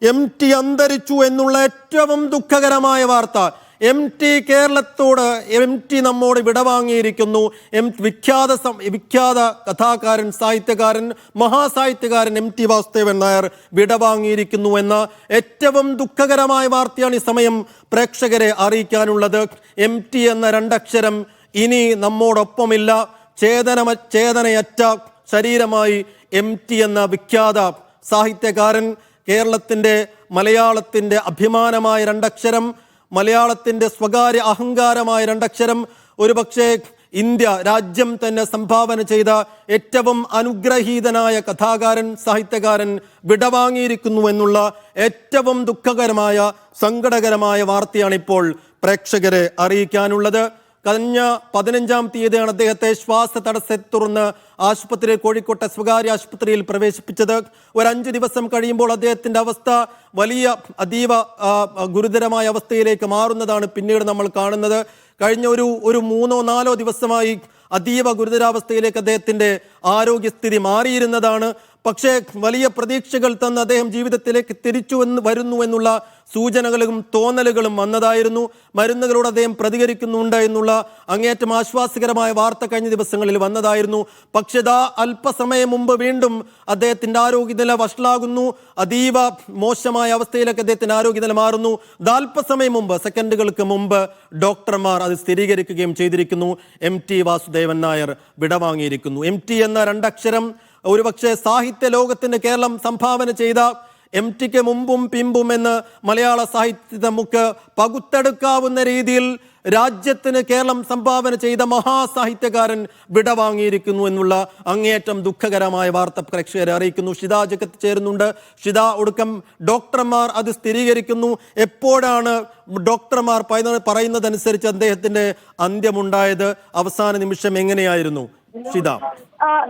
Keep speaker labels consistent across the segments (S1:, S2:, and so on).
S1: MT അന്തരിച്ചു എന്നുള്ള ഏറ്റവും ദുഃഖകരമായ വാർത്ത. MT കേരളത്തോട് MT നമ്മോട് വിടവാങ്ങിയിരിക്കുന്നു. വിഖ്യാത കഥാകാരൻ, സാഹിത്യകാരൻ, മഹാസാഹിത്യകാരൻ MT വാസുദേവൻ നായർ വിടവാങ്ങിയിരിക്കുന്നു എന്ന ഏറ്റവും ദുഃഖകരമായ വാർത്തയാണ് ഈ സമയം പ്രേക്ഷകരെ അറിയിക്കാനുള്ളത്. MT എന്ന രണ്ടക്ഷരം ഇനി നമ്മോടൊപ്പമില്ല. ചേതനയറ്റ ശരീരമായി MT എന്ന വിഖ്യാത സാഹിത്യകാരൻ, കേരളത്തിൻ്റെ മലയാളത്തിൻ്റെ അഭിമാനമായ രണ്ടക്ഷരം, മലയാളത്തിൻ്റെ സ്വകാര്യ അഹങ്കാരമായ രണ്ടക്ഷരം, ഒരുപക്ഷെ ഇന്ത്യ രാജ്യം തന്നെ സംഭാവന ചെയ്ത ഏറ്റവും അനുഗ്രഹീതനായ കഥാകാരൻ, സാഹിത്യകാരൻ വിടവാങ്ങിയിരിക്കുന്നു എന്നുള്ള ഏറ്റവും ദുഃഖകരമായ സങ്കടകരമായ വാർത്തയാണിപ്പോൾ പ്രേക്ഷകരെ അറിയിക്കാനുള്ളത്. കഴിഞ്ഞ 15-ാം തീയതിയാണ് അദ്ദേഹത്തെ ശ്വാസ തടസ്സത്തെ തുടർന്ന് ആശുപത്രിയിൽ, കോഴിക്കോട്ടെ സ്വകാര്യ ആശുപത്രിയിൽ പ്രവേശിപ്പിച്ചത്. ഒരു 5 ദിവസം കഴിയുമ്പോൾ അദ്ദേഹത്തിൻ്റെ അവസ്ഥ അതീവ ഗുരുതരമായ അവസ്ഥയിലേക്ക് മാറുന്നതാണ് പിന്നീട് നമ്മൾ കാണുന്നത്. കഴിഞ്ഞ ഒരു 3-4 ദിവസമായി അതീവ ഗുരുതരാവസ്ഥയിലേക്ക് അദ്ദേഹത്തിൻ്റെ ആരോഗ്യസ്ഥിതി മാറിയിരുന്നതാണ്. പക്ഷേ വലിയ പ്രതീക്ഷകൾ തന്ന് അദ്ദേഹം ജീവിതത്തിലേക്ക് വരുന്നു എന്നുള്ള സൂചനകളും തോന്നലുകളും വന്നതായിരുന്നു. മരുന്നുകളോട് അദ്ദേഹം പ്രതികരിക്കുന്നുണ്ട് എന്നുള്ള അങ്ങേയറ്റം ആശ്വാസകരമായ വാർത്ത കഴിഞ്ഞ ദിവസങ്ങളിൽ വന്നതായിരുന്നു. പക്ഷേ അല്പസമയം മുമ്പ് വീണ്ടും അദ്ദേഹത്തിൻ്റെ ആരോഗ്യനില വഷളാകുന്നു. അതീവ മോശമായ അവസ്ഥയിലേക്ക് അദ്ദേഹത്തിൻ്റെ ആരോഗ്യനില മാറുന്നു. അല്പസമയം മുമ്പ്, സെക്കൻഡുകൾക്ക് മുമ്പ് ഡോക്ടർമാർ അത് സ്ഥിരീകരിക്കുകയും ചെയ്തിരിക്കുന്നു. MT വാസുദേവൻ നായർ വിടവാങ്ങിയിരിക്കുന്നു. MT എന്ന രണ്ടക്ഷരം ഒരുപക്ഷെ സാഹിത്യ ലോകത്തിന് കേരളം സംഭാവന ചെയ്ത, MTക്ക് മുമ്പും പിമ്പും എന്ന് മലയാള സാഹിത്യത്തെ നമുക്ക് പകുത്തെടുക്കാവുന്ന രീതിയിൽ രാജ്യത്തിന് കേരളം സംഭാവന ചെയ്ത മഹാസാഹിത്യകാരൻ വിടവാങ്ങിയിരിക്കുന്നു എന്നുള്ള അങ്ങേയറ്റം ദുഃഖകരമായ വാർത്ത പ്രേക്ഷകരെ അറിയിക്കുന്നു. ഷിത ജഗത്ത് ചേരുന്നുണ്ട്. ഷിത, ഒടുക്കം ഡോക്ടർമാർ അത് സ്ഥിരീകരിക്കുന്നു. എപ്പോഴാണ് ഡോക്ടർമാർ പറയുന്നതനുസരിച്ച് അദ്ദേഹത്തിന്റെ അന്ത്യമുണ്ടായത്? അവസാന നിമിഷം എങ്ങനെയായിരുന്നു ഷിത?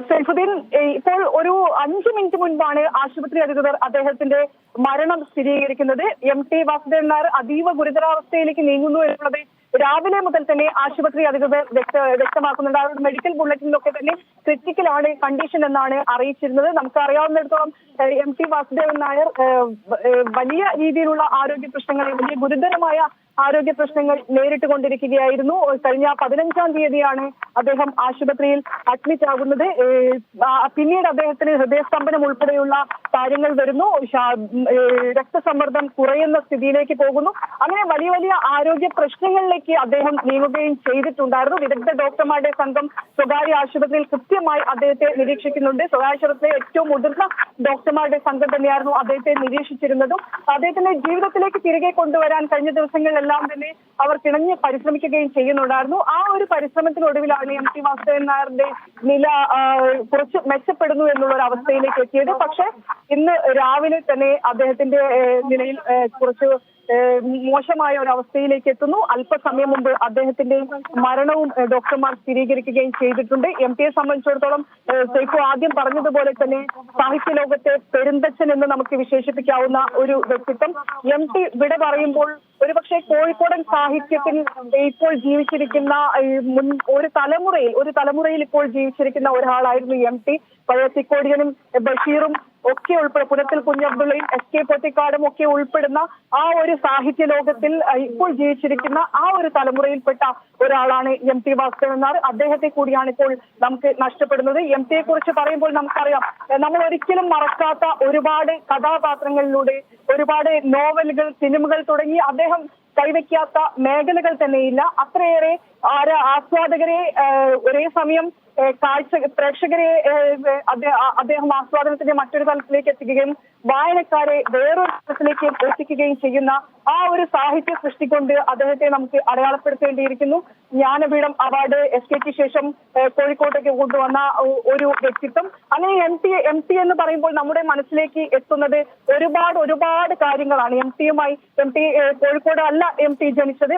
S2: സൈഫുദ്ദീൻ, ഇപ്പോൾ ഒരു 5 മിനിറ്റ് മുൻപാണ് ആശുപത്രി അധികൃതർ അദ്ദേഹത്തിന്റെ മരണം സ്ഥിരീകരിക്കുന്നത്. MT വാസുദേവൻ നായർ അതീവ ഗുരുതരാവസ്ഥയിലേക്ക് നീങ്ങുന്നു എന്നുള്ളത് രാവിലെ മുതൽ തന്നെ ആശുപത്രി അധികൃതർ വ്യക്തമാക്കുന്നുണ്ട്. അവരുടെ മെഡിക്കൽ ബുള്ളറ്റിനിലൊക്കെ തന്നെ ക്രിറ്റിക്കലാണ് കണ്ടീഷൻ എന്നാണ് അറിയിച്ചിരുന്നത്. നമുക്ക് അറിയാവുന്നിടത്തോളം MT വാസുദേവൻ നായർ വലിയ രീതിയിലുള്ള ആരോഗ്യ പ്രശ്നങ്ങൾ, വലിയ ഗുരുതരമായ ആരോഗ്യ പ്രശ്നങ്ങൾ നേരിട്ട് കൊണ്ടിരിക്കുകയായിരുന്നു. കഴിഞ്ഞ 15-ാം തീയതിയാണ് അദ്ദേഹം ആശുപത്രിയിൽ അഡ്മിറ്റ് ആകുന്നത്. പിന്നീട് അദ്ദേഹത്തിന് ഹൃദയസ്തംഭനം ഉൾപ്പെടെയുള്ള കാര്യങ്ങൾ വരുന്നു. രക്തസമ്മർദ്ദം കുറയുന്ന സ്ഥിതിയിലേക്ക് പോകുന്നു. അങ്ങനെ വലിയ വലിയ ആരോഗ്യ പ്രശ്നങ്ങളിലേക്ക് അദ്ദേഹം നീങ്ങുകയും ചെയ്തിട്ടുണ്ടായിരുന്നു. വിദഗ്ധ ഡോക്ടർമാരുടെ സംഘം സ്വകാര്യ ആശുപത്രിയിൽ കൃത്യമായി അദ്ദേഹത്തെ നിരീക്ഷിക്കുന്നുണ്ട്. സ്വകാര്യ ആശുപത്രിയിലെ ഏറ്റവും മുതിർന്ന ഡോക്ടർമാരുടെ സംഘം തന്നെയായിരുന്നു അദ്ദേഹത്തെ നിരീക്ഷിച്ചിരുന്നതും. അദ്ദേഹത്തിന്റെ ജീവിതത്തിലേക്ക് തിരികെ കൊണ്ടുവരാൻ കഴിഞ്ഞ ദിവസങ്ങളിലെല്ലാം തന്നെ അവർ കിണഞ്ഞ് പരിശ്രമിക്കുകയും ചെയ്യുന്നുണ്ടായിരുന്നു. ആ ഒരു പരിശ്രമത്തിനൊടുവിലാണ് MT വാസുദേവൻ നായരുടെ നില കുറച്ച് മെച്ചപ്പെടുന്നു എന്നുള്ള ഒരു അവസ്ഥയിലേക്ക് എത്തിയത്. പക്ഷെ ഇന്ന് രാവിലെ തന്നെ അദ്ദേഹത്തിന്റെ നിലയിൽ കുറച്ച് മോശമായ ഒരു അവസ്ഥയിലേക്ക് എത്തുന്നു. അല്പസമയം മുമ്പ് അദ്ദേഹത്തിന്റെ മരണവും ഡോക്ടർമാർ സ്ഥിരീകരിക്കുകയും ചെയ്തിട്ടുണ്ട്. MTയെ സംബന്ധിച്ചിടത്തോളം സൈഫു ആദ്യം പറഞ്ഞതുപോലെ തന്നെ സാഹിത്യ ലോകത്തെ പെരുന്തച്ഛൻ എന്ന് നമുക്ക് വിശേഷിപ്പിക്കാവുന്ന ഒരു വ്യക്തിത്വം. MT വിട പറയുമ്പോൾ ഒരുപക്ഷെ കോഴിക്കോടൻ സാഹിത്യത്തിൽ ഇപ്പോൾ ജീവിച്ചിരിക്കുന്ന ഒരു തലമുറയിൽ ഇപ്പോൾ ജീവിച്ചിരിക്കുന്ന ഒരാളായിരുന്നു MT. പഴയ തിക്കോടിയനും ബഷീറും ഒക്കെ ഉൾപ്പെടെ, പുനത്തിൽ കുഞ്ഞബ്ദുള്ളയും SK പൊറ്റിക്കാടും ഒക്കെ ഉൾപ്പെടുന്ന ആ ഒരു സാഹിത്യ ലോകത്തിൽ ഇപ്പോൾ ജീവിച്ചിരിക്കുന്ന ആ ഒരു തലമുറയിൽപ്പെട്ട ഒരാളാണ് MT വാസുദേവൻ നായർ. അദ്ദേഹത്തെ കൂടിയാണ് ഇപ്പോൾ നമുക്ക് നഷ്ടപ്പെടുന്നത്. MTയെ കുറിച്ച് പറയുമ്പോൾ നമുക്കറിയാം, നമ്മൾ ഒരിക്കലും മറക്കാത്ത ഒരുപാട് കഥാപാത്രങ്ങളിലൂടെ, ഒരുപാട് നോവലുകൾ, സിനിമകൾ തുടങ്ങി അദ്ദേഹം കൈവയ്ക്കാത്ത മേഖലകൾ തന്നെയില്ല. അത്രയേറെ ആസ്വാദകരെ ഒരേ സമയം പ്രേക്ഷകരെ അദ്ദേഹം ആസ്വാദനത്തിന്റെ മറ്റൊരു തലത്തിലേക്ക് എത്തിക്കുകയും വായനക്കാരെ വേറൊരു തലത്തിലേക്ക് എത്തിക്കുകയും ചെയ്യുന്ന ആ ഒരു സാഹിത്യ സൃഷ്ടി കൊണ്ട് അദ്ദേഹത്തെ നമുക്ക് അടയാളപ്പെടുത്തേണ്ടിയിരിക്കുന്നു. ജ്ഞാനപീഠം അവാർഡ് SKക്ക് ശേഷം കോഴിക്കോട്ടേക്ക് കൊണ്ടുവന്ന ഒരു വ്യക്തിത്വം. അങ്ങനെ MT എന്ന് പറയുമ്പോൾ നമ്മുടെ മനസ്സിലേക്ക് എത്തുന്നത് ഒരുപാട് കാര്യങ്ങളാണ്. MT കോഴിക്കോട് അല്ല MT ജനിച്ചത്.